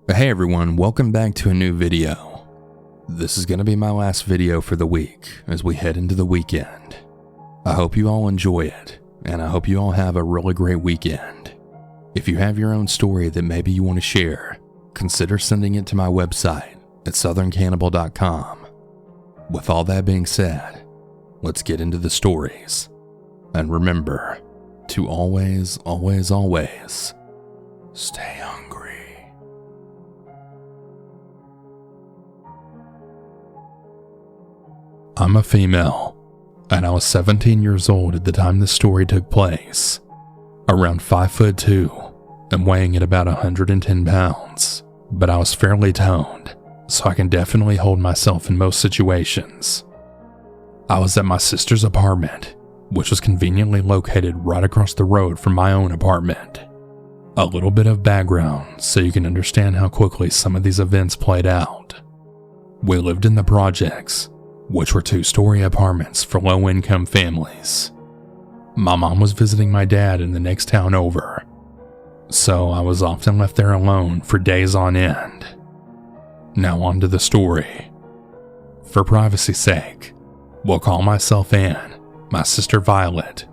Hey everyone, welcome back to a new video. This is going to be my last video for the week as we head into the weekend. I hope you all enjoy it, and I hope you all have a really great weekend. If you have your own story that maybe you want to share, consider sending it to my website at southerncannibal.com. With all that being said, let's get into the stories. And remember to always, always, always stay hungry. I'm a female, and I was 17 years old at the time this story took place. Around 5'2" and weighing at about 110 pounds, but I was fairly toned, so I can definitely hold myself in most situations. I was at my sister's apartment, which was conveniently located right across the road from my own apartment. A little bit of background so you can understand how quickly some of these events played out. We lived in the projects, which were 2-story apartments for low-income families. My mom was visiting my dad in the next town over, so I was often left there alone for days on end. Now on to the story. For privacy's sake, we'll call myself Anne, my sister Violet,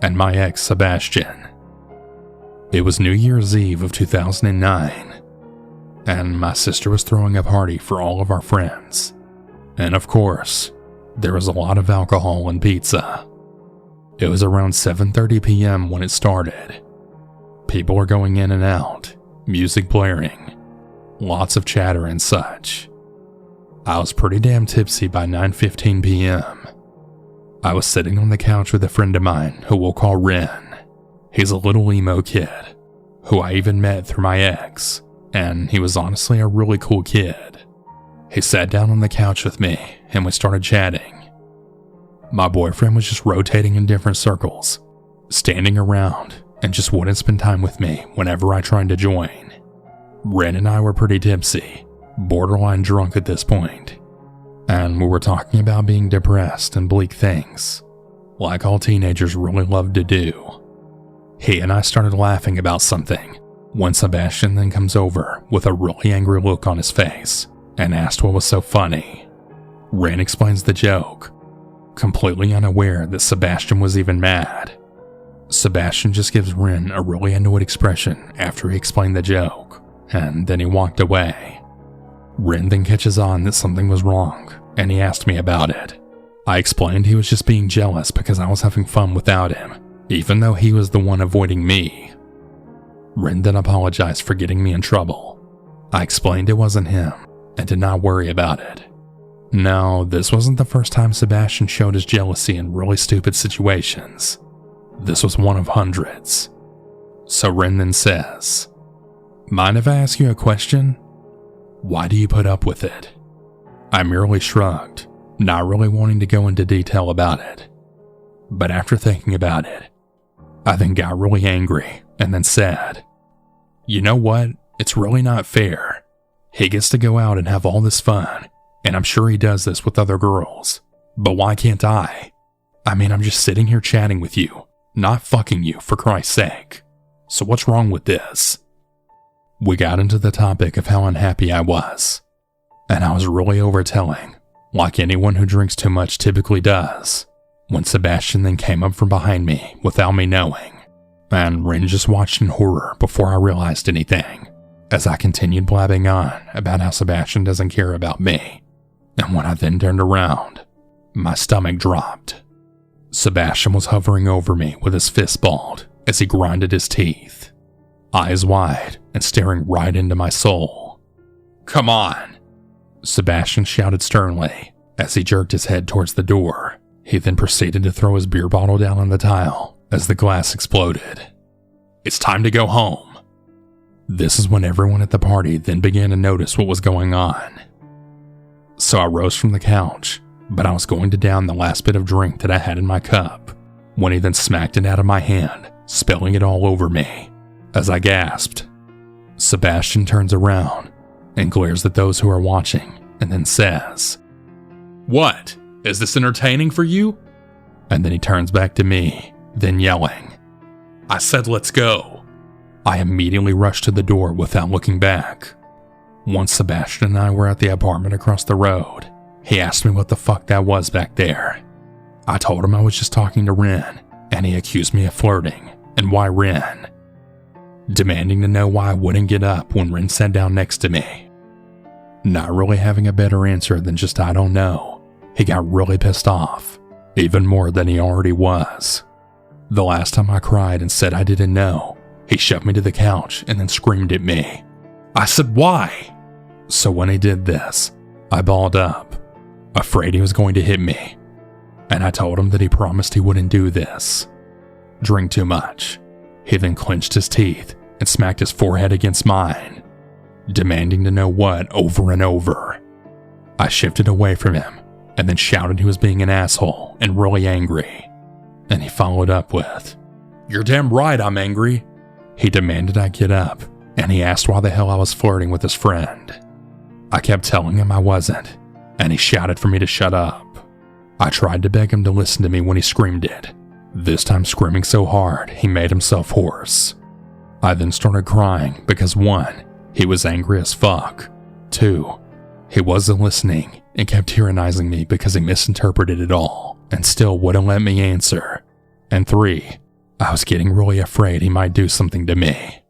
and my ex Sebastian. It was New Year's Eve of 2009, and my sister was throwing a party for all of our friends. And of course, there was a lot of alcohol and pizza. It was around 7:30 p.m. when it started. People were going in and out, music blaring, lots of chatter and such. I was pretty damn tipsy by 9:15 p.m. I was sitting on the couch with a friend of mine who we'll call Ren. He's a little emo kid, who I even met through my ex, and he was honestly a really cool kid. He sat down on the couch with me, and we started chatting. My boyfriend was just rotating in different circles, standing around, and just wouldn't spend time with me whenever I tried to join. Ren and I were pretty tipsy, borderline drunk at this point, and we were talking about being depressed and bleak things, like all teenagers really love to do. He and I started laughing about something, when Sebastian then comes over with a really angry look on his face, and asked what was so funny. Ren explains the joke, completely unaware that Sebastian was even mad. Sebastian just gives Ren a really annoyed expression after he explained the joke, and then he walked away. Ren then catches on that something was wrong, and he asked me about it. I explained he was just being jealous because I was having fun without him, even though he was the one avoiding me. Ren then apologized for getting me in trouble. I explained it wasn't him, and did not worry about it. Now, this wasn't the first time Sebastian showed his jealousy in really stupid situations. This was one of hundreds. So Ren then says, "Mind if I ask you a question? Why do you put up with it?" I merely shrugged, not really wanting to go into detail about it. But after thinking about it, I then got really angry and then said, "You know what? It's really not fair. He gets to go out and have all this fun, and I'm sure he does this with other girls. But why can't I? I mean, I'm just sitting here chatting with you, not fucking you for Christ's sake. So what's wrong with this?" We got into the topic of how unhappy I was, and I was really overtelling, like anyone who drinks too much typically does, when Sebastian then came up from behind me without me knowing, and Ren just watched in horror before I realized anything, as I continued blabbing on about how Sebastian doesn't care about me. And when I then turned around, my stomach dropped. Sebastian was hovering over me with his fist balled as he grinded his teeth, eyes wide and staring right into my soul. "Come on!" Sebastian shouted sternly as he jerked his head towards the door. He then proceeded to throw his beer bottle down on the tile as the glass exploded. "It's time to go home." This is when everyone at the party then began to notice what was going on. So I rose from the couch, but I was going to down the last bit of drink that I had in my cup, when he then smacked it out of my hand, spilling it all over me. As I gasped, Sebastian turns around and glares at those who are watching, and then says, "What? Is this entertaining for you?" And then he turns back to me, then yelling, "I said let's go." I immediately rushed to the door without looking back. Once Sebastian and I were at the apartment across the road, he asked me what the fuck that was back there. I told him I was just talking to Ren, and he accused me of flirting, and why Ren? Demanding to know why I wouldn't get up when Ren sat down next to me. Not really having a better answer than just I don't know, he got really pissed off, even more than he already was. The last time I cried and said I didn't know, he shoved me to the couch and then screamed at me. I said, why? So when he did this, I balled up, afraid he was going to hit me, and I told him that he promised he wouldn't do this. Drink too much. He then clenched his teeth and smacked his forehead against mine, demanding to know what over and over. I shifted away from him and then shouted he was being an asshole and really angry. And he followed up with, "You're damn right I'm angry." He demanded I get up, and he asked why the hell I was flirting with his friend. I kept telling him I wasn't, and he shouted for me to shut up. I tried to beg him to listen to me when he screamed it, this time screaming so hard he made himself hoarse. I then started crying because 1, he was angry as fuck. 2, he wasn't listening and kept tyrannizing me because he misinterpreted it all and still wouldn't let me answer. And 3, I was getting really afraid he might do something to me.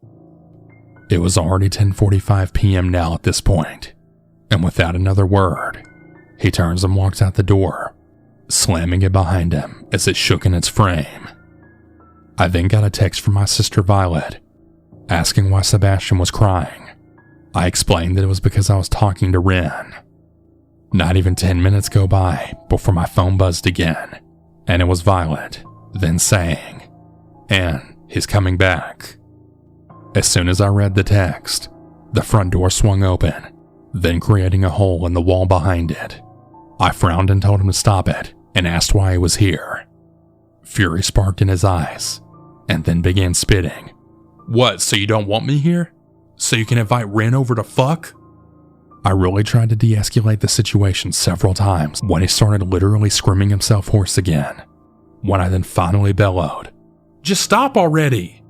It was already 10:45 p.m. now at this point, and without another word, he turns and walks out the door, slamming it behind him as it shook in its frame. I then got a text from my sister Violet, asking why Sebastian was crying. I explained that it was because I was talking to Ren. Not even 10 minutes go by before my phone buzzed again, and it was Violet, then saying, "And he's coming back." As soon as I read the text, the front door swung open, then creating a hole in the wall behind it. I frowned and told him to stop it and asked why he was here. Fury sparked in his eyes, and then began spitting. "What, so you don't want me here? So you can invite Ren over to fuck?" I really tried to de-escalate the situation several times when he started literally screaming himself hoarse again. When I then finally bellowed, "Just stop already!"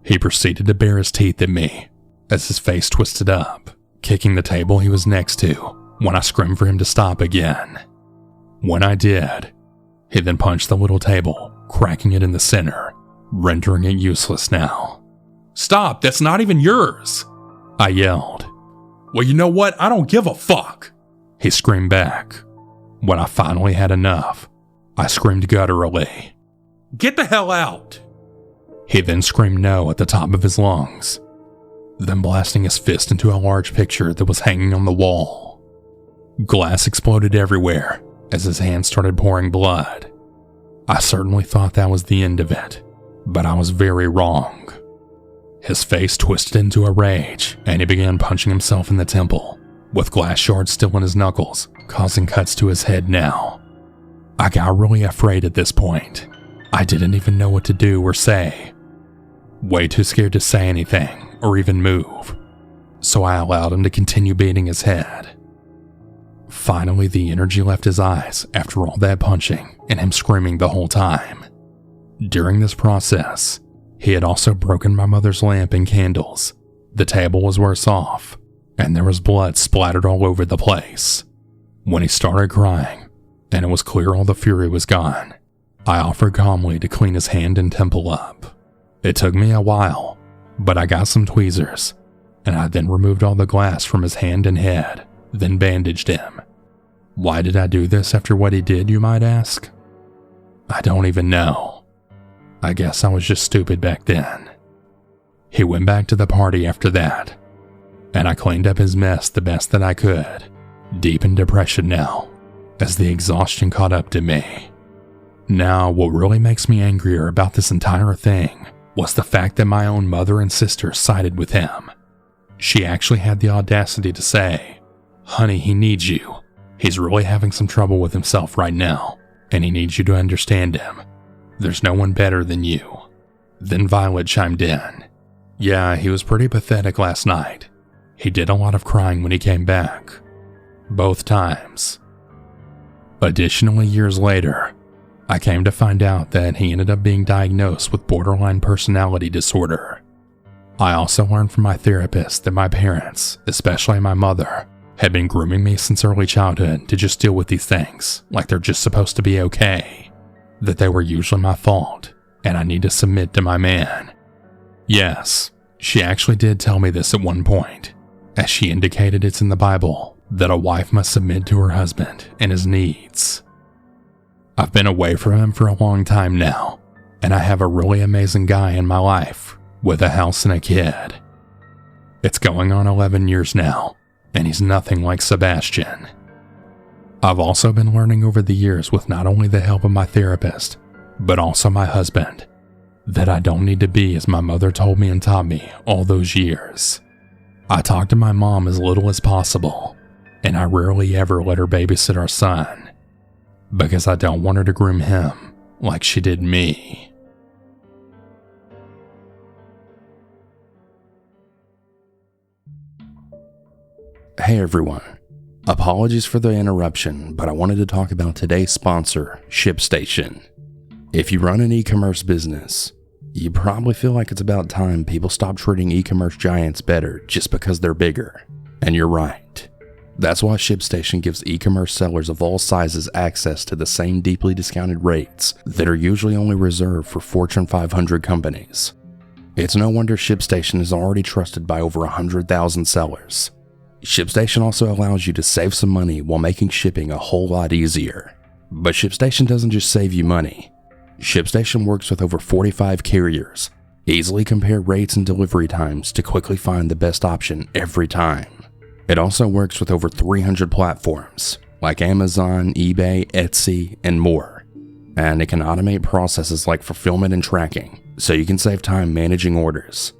He proceeded to bare his teeth at me as his face twisted up, kicking the table he was next to when I screamed for him to stop again. When I did, he then punched the little table, cracking it in the center, rendering it useless now. "Stop, that's not even yours!" I yelled. "Well, you know what? I don't give a fuck!" he screamed back. When I finally had enough, I screamed gutturally, "Get the hell out!" He then screamed no at the top of his lungs, then blasting his fist into a large picture that was hanging on the wall. Glass exploded everywhere as his hand started pouring blood. I certainly thought that was the end of it, but I was very wrong. His face twisted into a rage, and he began punching himself in the temple, with glass shards still in his knuckles, causing cuts to his head now. I got really afraid at this point. I didn't even know what to do or say. Way too scared to say anything or even move, so I allowed him to continue beating his head. Finally, the energy left his eyes after all that punching and him screaming the whole time. During this process, he had also broken my mother's lamp and candles. The table was worse off, and there was blood splattered all over the place. When he started crying, and it was clear all the fury was gone, I offered calmly to clean his hand and temple up. It took me a while, but I got some tweezers, and I then removed all the glass from his hand and head, then bandaged him. Why did I do this after what he did, you might ask? I don't even know. I guess I was just stupid back then. He went back to the party after that, and I cleaned up his mess the best that I could, deep in depression now, as the exhaustion caught up to me. Now, what really makes me angrier about this entire thing was the fact that my own mother and sister sided with him. She actually had the audacity to say, "Honey, he needs you. He's really having some trouble with himself right now, and he needs you to understand him. There's no one better than you." Then Violet chimed in. "Yeah, he was pretty pathetic last night. He did a lot of crying when he came back. Both times." Additionally, years later, I came to find out that he ended up being diagnosed with borderline personality disorder. I also learned from my therapist that my parents, especially my mother, had been grooming me since early childhood to just deal with these things like they're just supposed to be okay, that they were usually my fault and I need to submit to my man. Yes, she actually did tell me this at one point, as she indicated it's in the Bible that a wife must submit to her husband and his needs. I've been away from him for a long time now, and I have a really amazing guy in my life with a house and a kid. It's going on 11 years now, and he's nothing like Sebastian. I've also been learning over the years with not only the help of my therapist, but also my husband, that I don't need to be as my mother told me and taught me all those years. I talk to my mom as little as possible, and I rarely ever let her babysit our son, because I don't want her to groom him like she did me. Hey everyone, apologies for the interruption, but I wanted to talk about today's sponsor, ShipStation. If you run an e-commerce business, you probably feel like it's about time people stop treating e-commerce giants better just because they're bigger. And you're right. That's why ShipStation gives e-commerce sellers of all sizes access to the same deeply discounted rates that are usually only reserved for Fortune 500 companies. It's no wonder ShipStation is already trusted by over 100,000 sellers. ShipStation also allows you to save some money while making shipping a whole lot easier. But ShipStation doesn't just save you money. ShipStation works with over 45 carriers, easily compare rates and delivery times to quickly find the best option every time. It also works with over 300 platforms like Amazon, eBay, Etsy, and more. And it can automate processes like fulfillment and tracking, so you can save time managing orders.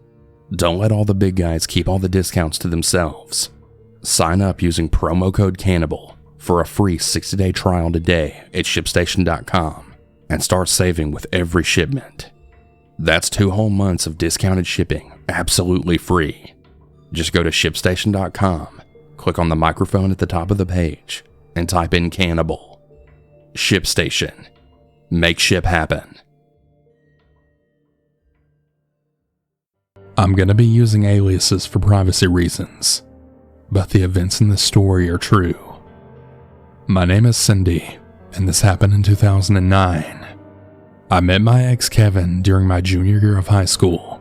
Don't let all the big guys keep all the discounts to themselves. Sign up using promo code Cannibal for a free 60-day trial today at ShipStation.com and start saving with every shipment. That's 2 whole months of discounted shipping absolutely free. Just go to ShipStation.com, click on the microphone at the top of the page, and type in Cannibal. ShipStation. Make ship happen. I'm going to be using aliases for privacy reasons, but the events in this story are true. My name is Cindy, and this happened in 2009. I met my ex Kevin during my junior year of high school,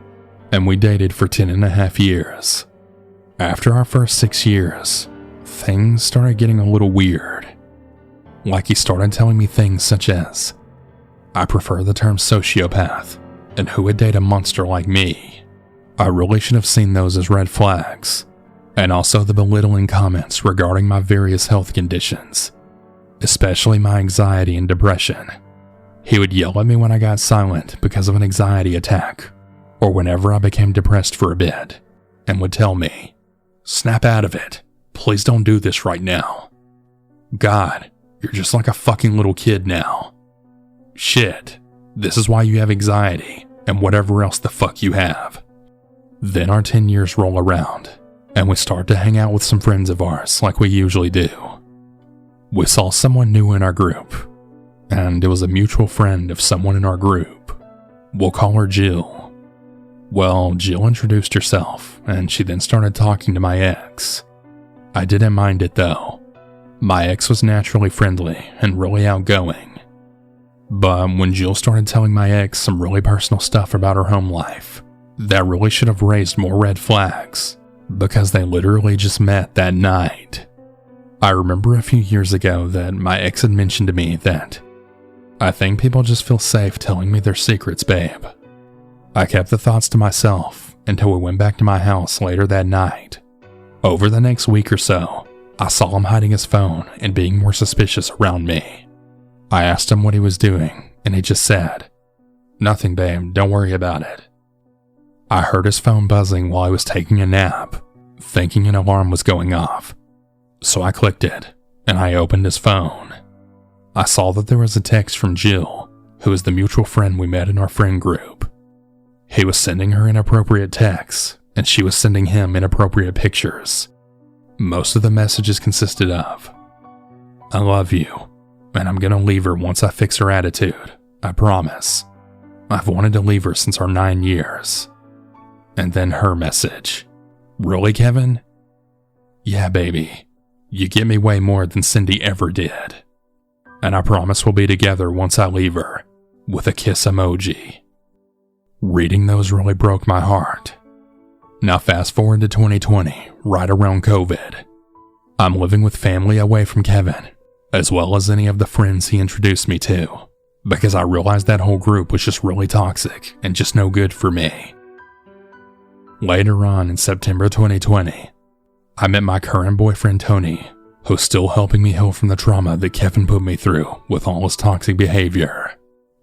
and we dated for 10.5 years. After our first 6 years, things started getting a little weird. Like he started telling me things such as, I prefer the term sociopath, and who would date a monster like me? I really should have seen those as red flags. And also the belittling comments regarding my various health conditions, especially my anxiety and depression. He would yell at me when I got silent because of an anxiety attack, or whenever I became depressed for a bit, and would tell me, snap out of it, please don't do this right now. God, you're just like a fucking little kid now. Shit, this is why you have anxiety, and whatever else the fuck you have. Then our 10 years roll around, and we start to hang out with some friends of ours like we usually do. We saw someone new in our group, and it was a mutual friend of someone in our group. We'll call her Jill. Well, Jill introduced herself, and she then started talking to my ex. I didn't mind it though. My ex was naturally friendly and really outgoing. But when Jill started telling my ex some really personal stuff about her home life, that really should have raised more red flags, because they literally just met that night. I remember a few years ago that my ex had mentioned to me that, I think people just feel safe telling me their secrets, babe. I kept the thoughts to myself until we went back to my house later that night. Over the next week or so, I saw him hiding his phone and being more suspicious around me. I asked him what he was doing, and he just said, nothing, babe, don't worry about it. I heard his phone buzzing while I was taking a nap, thinking an alarm was going off. So I clicked it, and I opened his phone. I saw that there was a text from Jill, who is the mutual friend we met in our friend group. He was sending her inappropriate texts, and she was sending him inappropriate pictures. Most of the messages consisted of, I love you, and I'm gonna leave her once I fix her attitude, I promise. I've wanted to leave her since our 9 years. And then her message. Really, Kevin? Yeah, baby. You get me way more than Cindy ever did. And I promise we'll be together once I leave her, with a kiss emoji. Reading those really broke my heart. Now fast forward to 2020, right around COVID. I'm living with family away from Kevin, as well as any of the friends he introduced me to, because I realized that whole group was just really toxic and just no good for me. Later on in September 2020, I met my current boyfriend Tony, who's still helping me heal from the trauma that Kevin put me through with all his toxic behavior.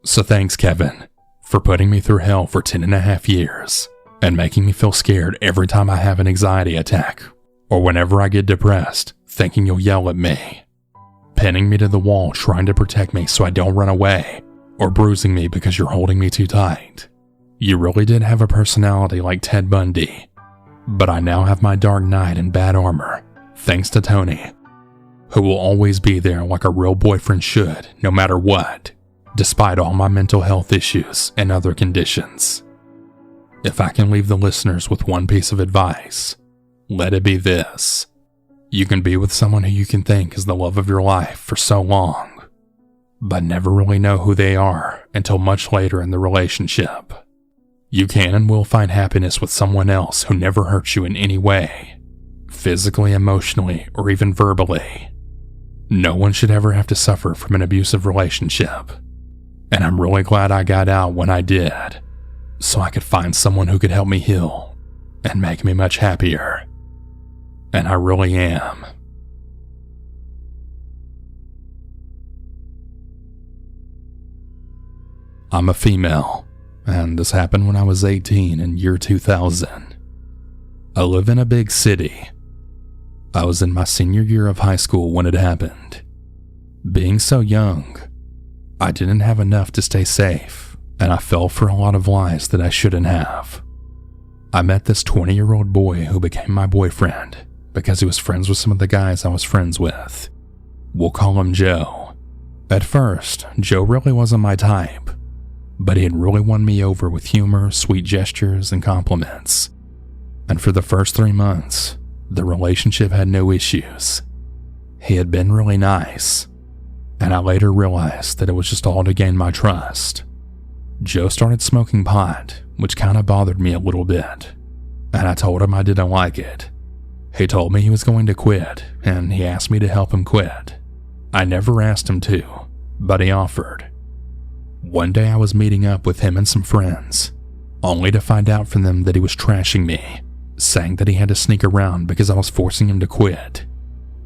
So thanks, Kevin, for putting me through hell for 10.5 years and making me feel scared every time I have an anxiety attack or whenever I get depressed, thinking you'll yell at me, pinning me to the wall trying to protect me so I don't run away, or bruising me because you're holding me too tight. You really did have a personality like Ted Bundy, but I now have my dark knight in bad armor, thanks to Tony, who will always be there like a real boyfriend should, no matter what, despite all my mental health issues and other conditions. If I can leave the listeners with one piece of advice, let it be this. You can be with someone who you can think is the love of your life for so long, but never really know who they are until much later in the relationship. You can and will find happiness with someone else who never hurts you in any way, physically, emotionally, or even verbally. No one should ever have to suffer from an abusive relationship, and I'm really glad I got out when I did, so I could find someone who could help me heal and make me much happier. And I really am. I'm a female, and this happened when I was 18 in year 2000. I live in a big city. I was in my senior year of high school when it happened. Being so young, I didn't have enough to stay safe, and I fell for a lot of lies that I shouldn't have. I met this 20-year-old boy who became my boyfriend because he was friends with some of the guys I was friends with. We'll call him Joe. At first, Joe really wasn't my type, but he had really won me over with humor, sweet gestures, and compliments. And for the first 3 months, the relationship had no issues. He had been really nice, and I later realized that it was just all to gain my trust. Joe started smoking pot, which kind of bothered me a little bit, and I told him I didn't like it. He told me he was going to quit, and he asked me to help him quit. I never asked him to, but he offered. One day I was meeting up with him and some friends, only to find out from them that he was trashing me, saying that he had to sneak around because I was forcing him to quit,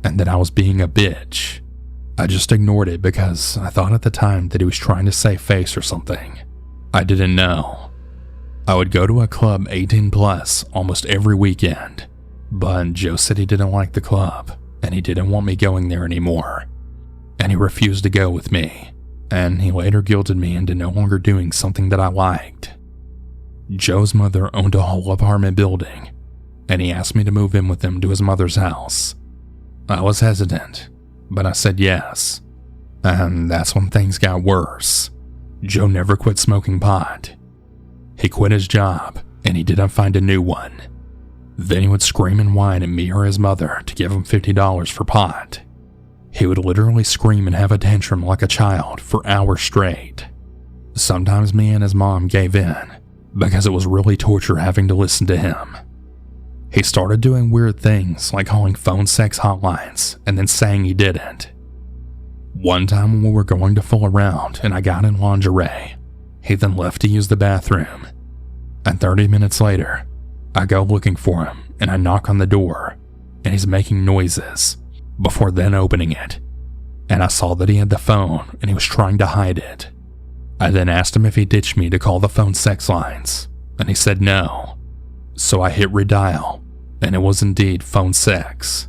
and that I was being a bitch. I just ignored it because I thought at the time that he was trying to save face or something. I didn't know. I would go to a club 18 plus almost every weekend, but Joe said he didn't like the club and he didn't want me going there anymore, and he refused to go with me, and he later guilted me into no longer doing something that I liked. Joe's mother owned a whole apartment building, and he asked me to move in with him to his mother's house. I was hesitant, but I said yes, and that's when things got worse. Joe never quit smoking pot. He quit his job, and he didn't find a new one. Then he would scream and whine at me or his mother to give him $50 for pot. He would literally scream and have a tantrum like a child for hours straight. Sometimes me and his mom gave in, because it was really torture having to listen to him. He started doing weird things like calling phone sex hotlines and then saying he didn't. One time when we were going to fool around and I got in lingerie, he then left to use the bathroom. And 30 minutes later, I go looking for him and I knock on the door, and he's making noises before then opening it. And I saw that he had the phone and he was trying to hide it. I then asked him if he ditched me to call the phone sex lines, and he said no. So I hit redial, and it was indeed phone sex.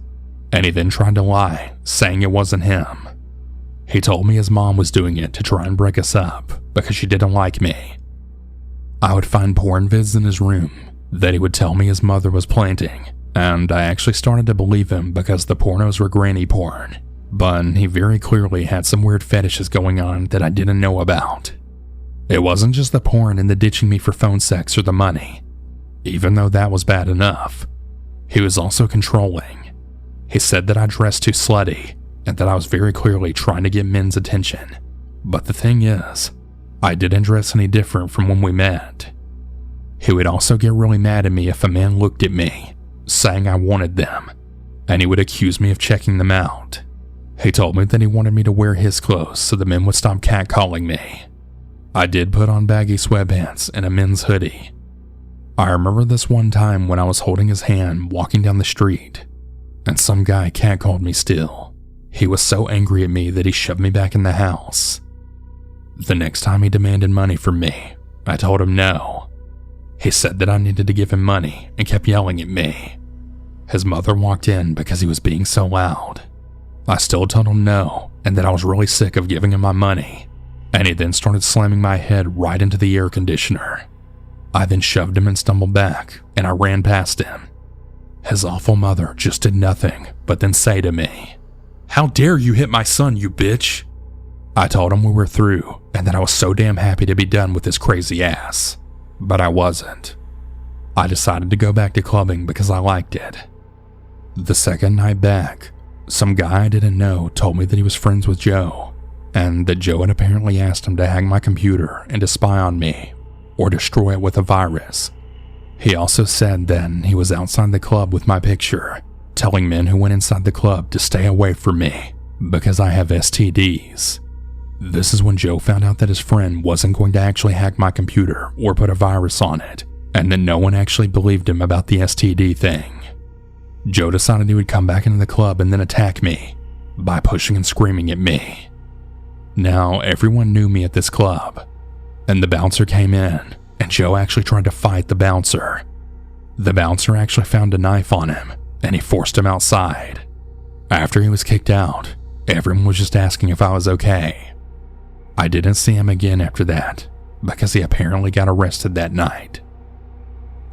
And he then tried to lie, saying it wasn't him. He told me his mom was doing it to try and break us up because she didn't like me. I would find porn vids in his room that he would tell me his mother was planting, and I actually started to believe him because the pornos were granny porn, but he very clearly had some weird fetishes going on that I didn't know about. It wasn't just the porn and the ditching me for phone sex or the money. Even though that was bad enough, he was also controlling. He said that I dressed too slutty and that I was very clearly trying to get men's attention. But the thing is, I didn't dress any different from when we met. He would also get really mad at me if a man looked at me, saying I wanted them, and he would accuse me of checking them out. He told me that he wanted me to wear his clothes so the men would stop catcalling me. I did put on baggy sweatpants and a men's hoodie. I remember this one time when I was holding his hand walking down the street, and some guy catcalled me still. He was so angry at me that he shoved me back in the house. The next time he demanded money from me, I told him no. He said that I needed to give him money and kept yelling at me. His mother walked in because he was being so loud. I still told him no and that I was really sick of giving him my money, and he then started slamming my head right into the air conditioner. I then shoved him and stumbled back, and I ran past him. His awful mother just did nothing but then say to me, "How dare you hit my son, you bitch?" I told him we were through and that I was so damn happy to be done with his crazy ass. But I wasn't. I decided to go back to clubbing because I liked it. The second night back, some guy I didn't know told me that he was friends with Joe, and that Joe had apparently asked him to hack my computer and to spy on me, or destroy it with a virus. He also said then he was outside the club with my picture, telling men who went inside the club to stay away from me because I have STDs. This is when Joe found out that his friend wasn't going to actually hack my computer or put a virus on it, and that no one actually believed him about the STD thing. Joe decided he would come back into the club and then attack me by pushing and screaming at me. Now, everyone knew me at this club, and the bouncer came in, and Joe actually tried to fight the bouncer. The bouncer actually found a knife on him, and he forced him outside. After he was kicked out, everyone was just asking if I was okay. I didn't see him again after that, because he apparently got arrested that night.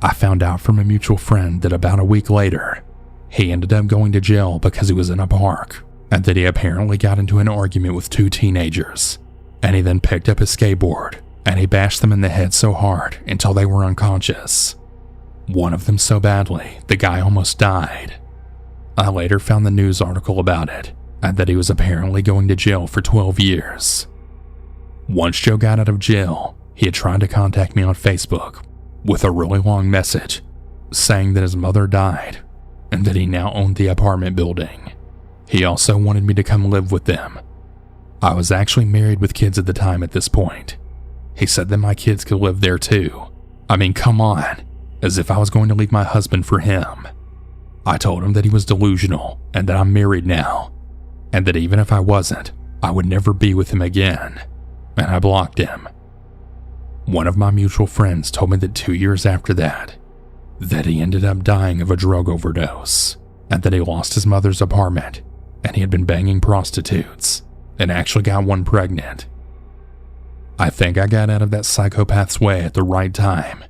I found out from a mutual friend that about a week later, he ended up going to jail because he was in a park, and that he apparently got into an argument with two teenagers, and he then picked up his skateboard, and he bashed them in the head so hard until they were unconscious. One of them so badly, the guy almost died. I later found the news article about it, and that he was apparently going to jail for 12 years. Once Joe got out of jail, he had tried to contact me on Facebook with a really long message saying that his mother died and that he now owned the apartment building. He also wanted me to come live with them. I was actually married with kids at the time at this point. He said that my kids could live there too. I mean, come on, as if I was going to leave my husband for him. I told him that he was delusional and that I'm married now, and that even if I wasn't, I would never be with him again, and I blocked him. One of my mutual friends told me that 2 years after that he ended up dying of a drug overdose, and that he lost his mother's apartment, and he had been banging prostitutes, and actually got one pregnant. I think I got out of that psychopath's way at the right time,